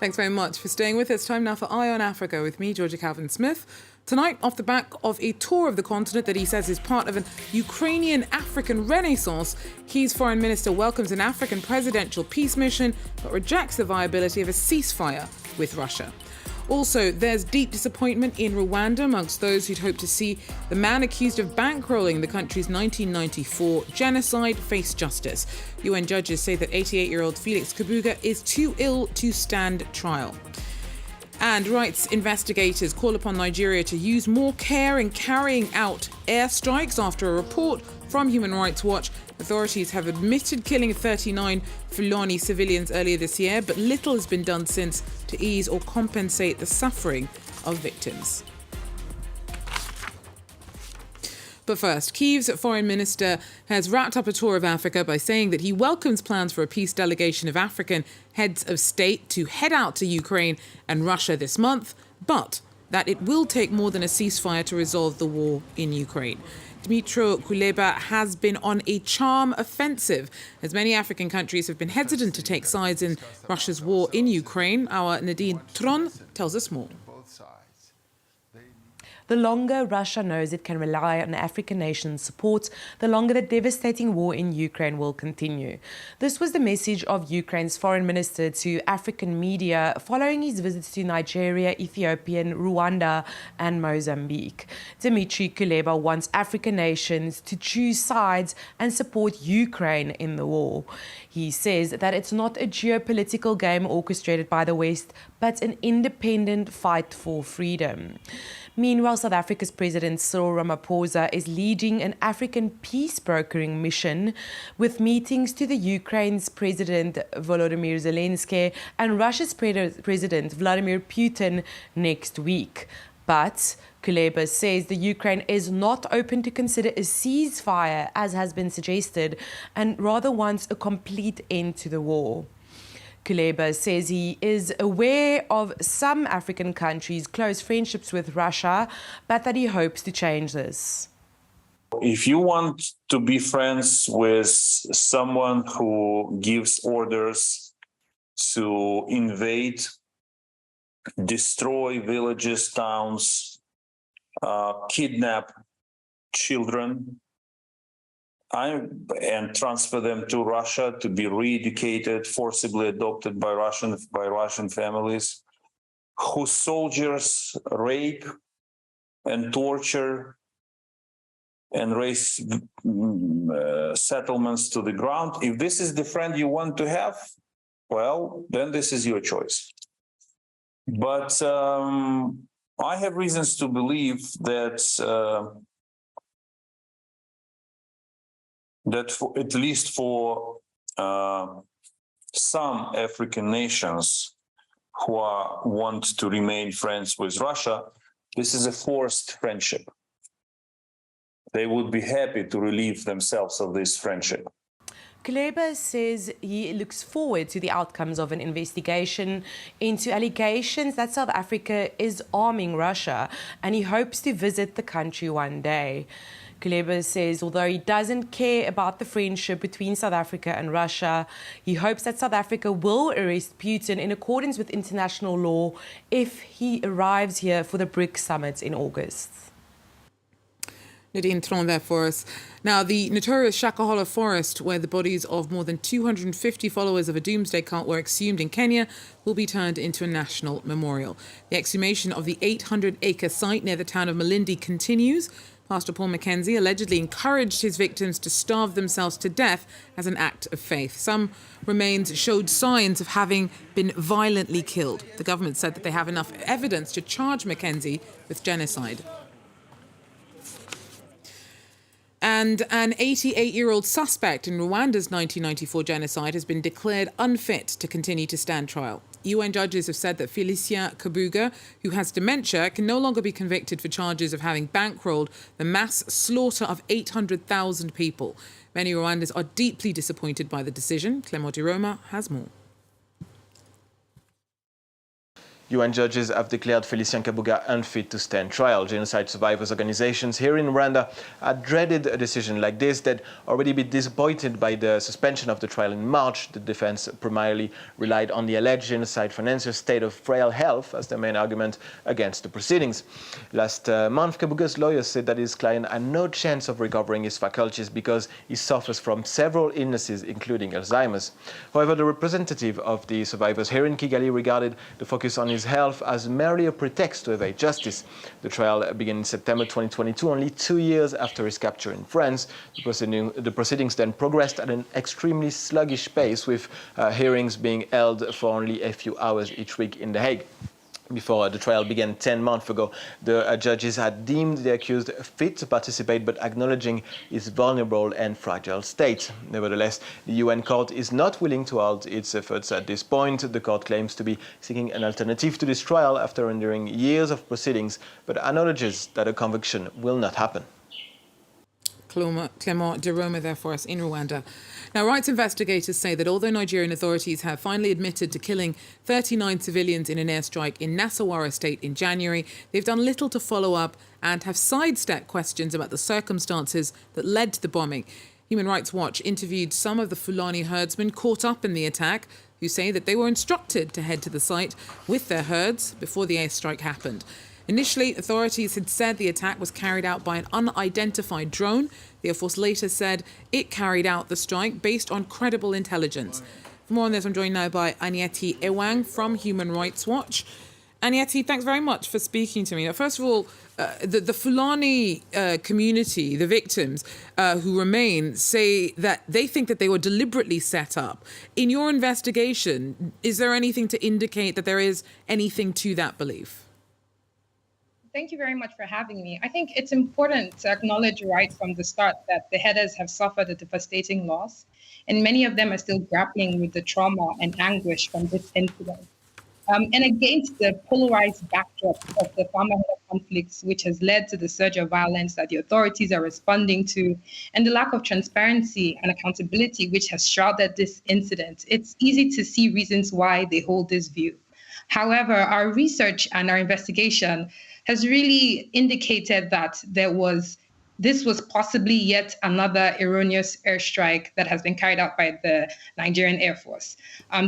Thanks very much for staying with us. Time now for Eye on Africa with me, Georgia Calvin-Smith. Tonight, off the back of a tour of the continent that he says is part of an Ukrainian-African renaissance, Kiev's foreign minister welcomes an African presidential peace mission but rejects the viability of a ceasefire with Russia. Also, there's deep disappointment in Rwanda amongst those who'd hoped to see the man accused of bankrolling the country's 1994 genocide face justice. UN judges say that 88-year-old Felicien Kabuga is too ill to stand trial. And rights investigators call upon Nigeria to use more care in carrying out airstrikes after a report from Human Rights Watch. Authorities have admitted killing 39 Fulani civilians earlier this year, but little has been done since to ease or compensate the suffering of victims. But first, Kiev's foreign minister has wrapped up a tour of Africa by saying that he welcomes plans for a peace delegation of African heads of state to head out to Ukraine and Russia this month, but that it will take more than a ceasefire to resolve the war in Ukraine. Dmytro Kuleba has been on a charm offensive, as many African countries have been hesitant to take sides in Russia's war in Ukraine. Our Nadine Tron tells us more. The longer Russia knows it can rely on African nations' support, the longer the devastating war in Ukraine will continue. This was the message of Ukraine's foreign minister to African media following his visits to Nigeria, Ethiopia, Rwanda and Mozambique. Dmytro Kuleba wants African nations to choose sides and support Ukraine in the war. He says that it's not a geopolitical game orchestrated by the West, but an independent fight for freedom. Meanwhile, South Africa's President Cyril Ramaphosa is leading an African peace brokering mission with meetings to the Ukraine's President Volodymyr Zelensky and Russia's President Vladimir Putin next week. But Kuleba says the Ukraine is not open to consider a ceasefire, as has been suggested, and rather wants a complete end to the war. Kuleba says he is aware of some African countries' close friendships with Russia, but that he hopes to change this. If you want to be friends with someone who gives orders to invade, destroy villages, towns, kidnap children, and transfer them to Russia to be re-educated, forcibly adopted by Russian families, whose soldiers rape and torture and raise settlements to the ground. If this is the friend you want to have, well, then this is your choice. But I have reasons to believe that at least for some African nations who want to remain friends with Russia, this is a forced friendship. They would be happy to relieve themselves of this friendship. Kuleba says he looks forward to the outcomes of an investigation into allegations that South Africa is arming Russia, and he hopes to visit the country one day. Kuleba says although he doesn't care about the friendship between South Africa and Russia, he hopes that South Africa will arrest Putin in accordance with international law if he arrives here for the BRICS summit in August. Nadine Tron there for us. Now, the notorious Shakahola forest, where the bodies of more than 250 followers of a doomsday cult were exhumed in Kenya, will be turned into a national memorial. The exhumation of the 800-acre site near the town of Malindi continues. Pastor Paul Mackenzie allegedly encouraged his victims to starve themselves to death as an act of faith. Some remains showed signs of having been violently killed. The government said that they have enough evidence to charge Mackenzie with genocide. And an 88-year-old suspect in Rwanda's 1994 genocide has been declared unfit to continue to stand trial. UN judges have said that Felicien Kabuga, who has dementia, can no longer be convicted for charges of having bankrolled the mass slaughter of 800,000 people. Many Rwandans are deeply disappointed by the decision. Clément Roma has more. UN judges have declared Felicien Kabuga unfit to stand trial. Genocide survivors organizations here in Rwanda had dreaded a decision like this. They'd already been disappointed by the suspension of the trial in March. The defense primarily relied on the alleged genocide financier's state of frail health as the main argument against the proceedings. Last month, Kabuga's lawyers said that his client had no chance of recovering his faculties because he suffers from several illnesses, including Alzheimer's. However, the representative of the survivors here in Kigali regarded the focus on his health as merely a pretext to evade justice. The trial began in September 2022, only 2 years after his capture in France. The proceedings then progressed at an extremely sluggish pace, with hearings being held for only a few hours each week in The Hague. Before the trial began 10 months ago, the judges had deemed the accused fit to participate, but acknowledging his vulnerable and fragile state. Nevertheless, the UN court is not willing to halt its efforts at this point. The court claims to be seeking an alternative to this trial after enduring years of proceedings, but acknowledges that a conviction will not happen. Clément de Roma there for us in Rwanda. Now, rights investigators say that although Nigerian authorities have finally admitted to killing 39 civilians in an airstrike in Nasawara state in January, they've done little to follow up and have sidestepped questions about the circumstances that led to the bombing. Human Rights Watch interviewed some of the Fulani herdsmen caught up in the attack, who say that they were instructed to head to the site with their herds before the airstrike happened. Initially, authorities had said the attack was carried out by an unidentified drone. The Air Force later said it carried out the strike based on credible intelligence. For more on this, I'm joined now by Anieti Ewang from Human Rights Watch. Anieti, thanks very much for speaking to me. Now, first of all, the Fulani community, the victims who remain, say that they think that they were deliberately set up. In your investigation, is there anything to indicate that there is anything to that belief? Thank you very much for having me. I think it's important to acknowledge right from the start that the headers have suffered a devastating loss, and many of them are still grappling with the trauma and anguish from this incident. And against the polarized backdrop of the farmer-header conflicts, which has led to the surge of violence that the authorities are responding to, and the lack of transparency and accountability which has shrouded this incident, it's easy to see reasons why they hold this view. However, our research and our investigation has really indicated that this was possibly yet another erroneous airstrike that has been carried out by the Nigerian Air Force.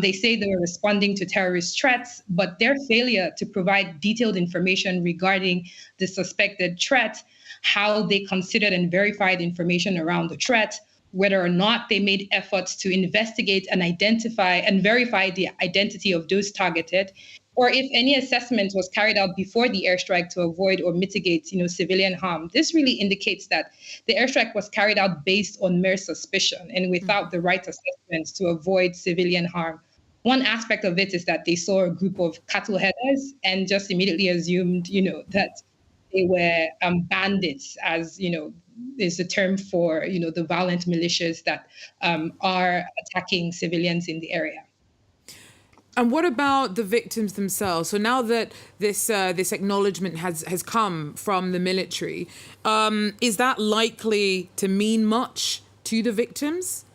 They say they were responding to terrorist threats, but their failure to provide detailed information regarding the suspected threat, how they considered and verified information around the threat, whether or not they made efforts to investigate and identify and verify the identity of those targeted, or if any assessment was carried out before the airstrike to avoid or mitigate, civilian harm. This really indicates that the airstrike was carried out based on mere suspicion and without the right assessments to avoid civilian harm. One aspect of it is that they saw a group of cattle headers and just immediately assumed, that they were bandits, as is the term for the violent militias that are attacking civilians in the area. And what about the victims themselves? So now that this acknowledgement has come from the military, is that likely to mean much to the victims?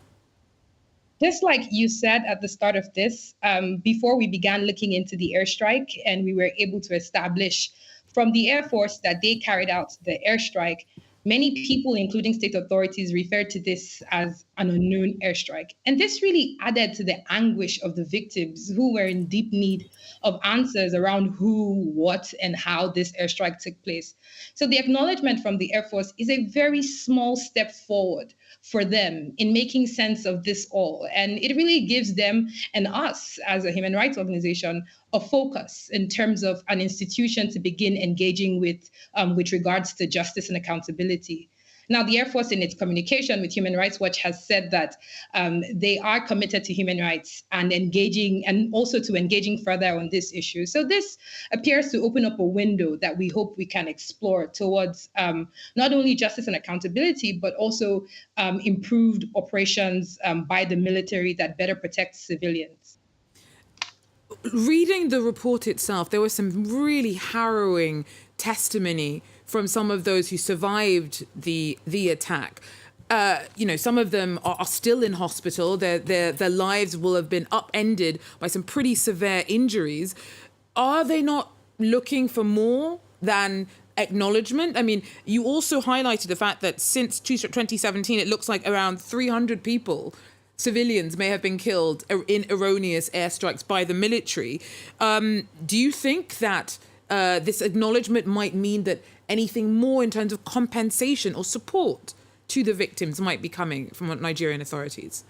Just like you said at the start of this, before we began looking into the airstrike, and we were able to establish from the Air Force that they carried out the airstrike, many people, including state authorities, referred to this as an unknown airstrike. And this really added to the anguish of the victims, who were in deep need of answers around who, what, and how this airstrike took place. So the acknowledgement from the Air Force is a very small step forward for them in making sense of this all. And it really gives them and us as a human rights organization a focus in terms of an institution to begin engaging with regards to justice and accountability. Now, the Air Force, in its communication with Human Rights Watch, has said that they are committed to human rights and engaging, and also to engaging further on this issue. So this appears to open up a window that we hope we can explore towards not only justice and accountability, but also improved operations by the military that better protects civilians. Reading the report itself, there was some really harrowing testimony from some of those who survived the attack. Some of them are still in hospital. Their lives will have been upended by some pretty severe injuries. are they not looking for more than acknowledgement? I mean, you also highlighted the fact that since 2017, it looks like around 300 people, civilians, may have been killed in erroneous airstrikes by the military. Do you think that this acknowledgement might mean that anything more in terms of compensation or support to the victims might be coming from Nigerian authorities?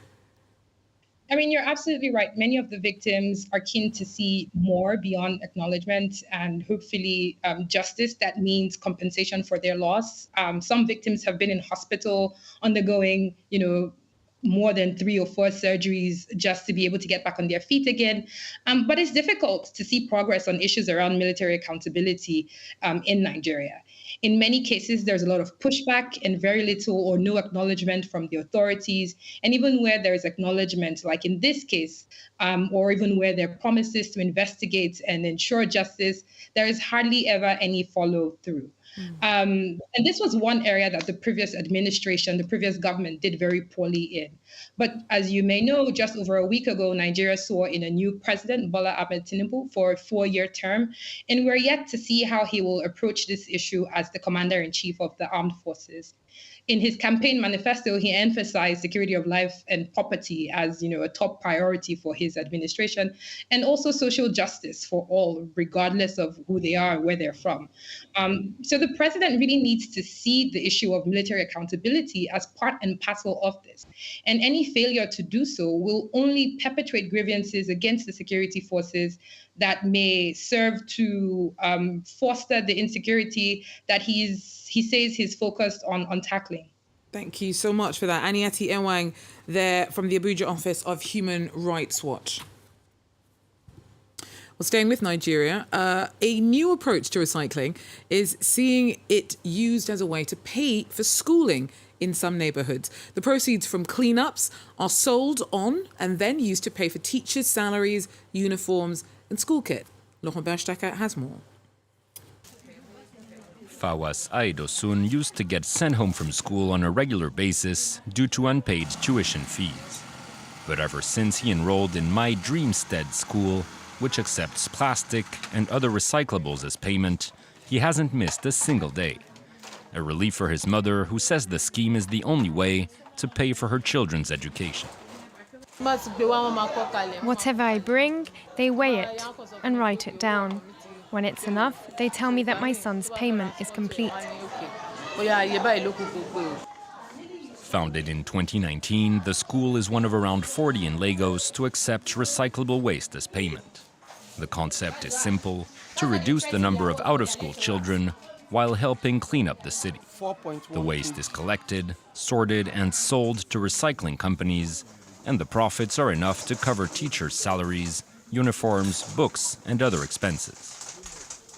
I mean, you're absolutely right. Many of the victims are keen to see more beyond acknowledgement and hopefully justice. That means compensation for their loss. Some victims have been in hospital undergoing, more than 3 or 4 surgeries just to be able to get back on their feet again. But it's difficult to see progress on issues around military accountability in Nigeria. In many cases, there's a lot of pushback and very little or no acknowledgement from the authorities. And even where there is acknowledgement, like in this case, or even where there are promises to investigate and ensure justice, there is hardly ever any follow through. And this was one area that the previous administration, the previous government did very poorly in. But as you may know, just over a week ago, Nigeria swore in a new president, Bola Ahmed Tinubu, for a 4-year term. And we're yet to see how he will approach this issue as the commander-in-chief of the armed forces. In his campaign manifesto, he emphasized security of life and property as, a top priority for his administration, and also social justice for all, regardless of who they are and where they're from. So the president really needs to see the issue of military accountability as part and parcel of this. And any failure to do so will only perpetuate grievances against the security forces that may serve to foster the insecurity that he says he's focused on tackling. Thank you so much for that. Anieti Ewang there from the Abuja office of Human Rights Watch. Well, staying with Nigeria, a new approach to recycling is seeing it used as a way to pay for schooling in some neighbourhoods. The proceeds from cleanups are sold on and then used to pay for teachers' salaries, uniforms and school kit. Laurent Berstecker has more. Fawas Aidosun used to get sent home from school on a regular basis due to unpaid tuition fees. But ever since he enrolled in My Dreamstead school, which accepts plastic and other recyclables as payment, he hasn't missed a single day. A relief for his mother, who says the scheme is the only way to pay for her children's education. Whatever I bring, they weigh it and write it down. When it's enough, they tell me that my son's payment is complete. Founded in 2019, the school is one of around 40 in Lagos to accept recyclable waste as payment. The concept is simple: to reduce the number of out-of-school children while helping clean up the city. The waste is collected, sorted, and sold to recycling companies, and the profits are enough to cover teachers' salaries, uniforms, books, and other expenses.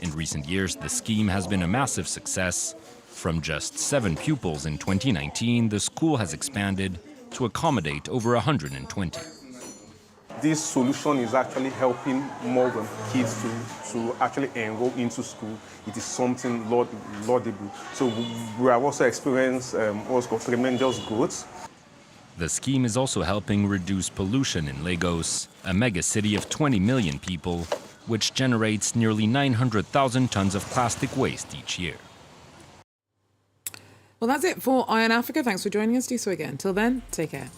In recent years, the scheme has been a massive success. From just 7 pupils in 2019, the school has expanded to accommodate over 120. This solution is actually helping more kids to actually enroll into school. It is something laudable. So we have also experienced tremendous growth. The scheme is also helping reduce pollution in Lagos, a megacity of 20 million people, which generates nearly 900,000 tons of plastic waste each year. Well, that's it for Eye on Africa. Thanks for joining us. Do so again. Till then, take care.